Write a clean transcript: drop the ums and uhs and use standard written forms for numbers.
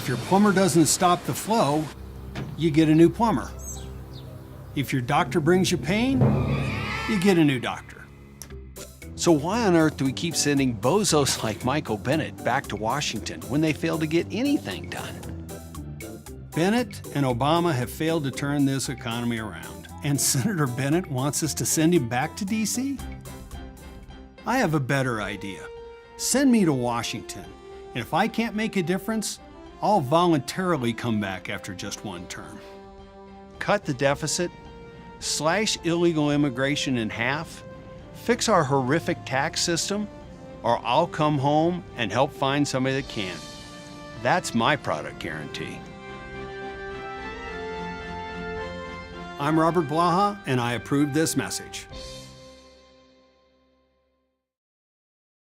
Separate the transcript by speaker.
Speaker 1: If your plumber doesn't stop the flow, you get a new plumber. If your doctor brings you pain, you get a new doctor. So why on earth do we keep sending bozos like Michael Bennet back to Washington when they fail to get anything done? Bennet and Obama have failed to turn this economy around, and Senator Bennet wants us to send him back to D.C.? I have a better idea. Send me to Washington, and if I can't make a difference, I'll voluntarily come back after just one term. Cut the deficit, slash illegal immigration in half, fix our horrific tax system, or I'll come home and help find somebody that can. That's my product guarantee. I'm Robert Blaha, and I approve this message.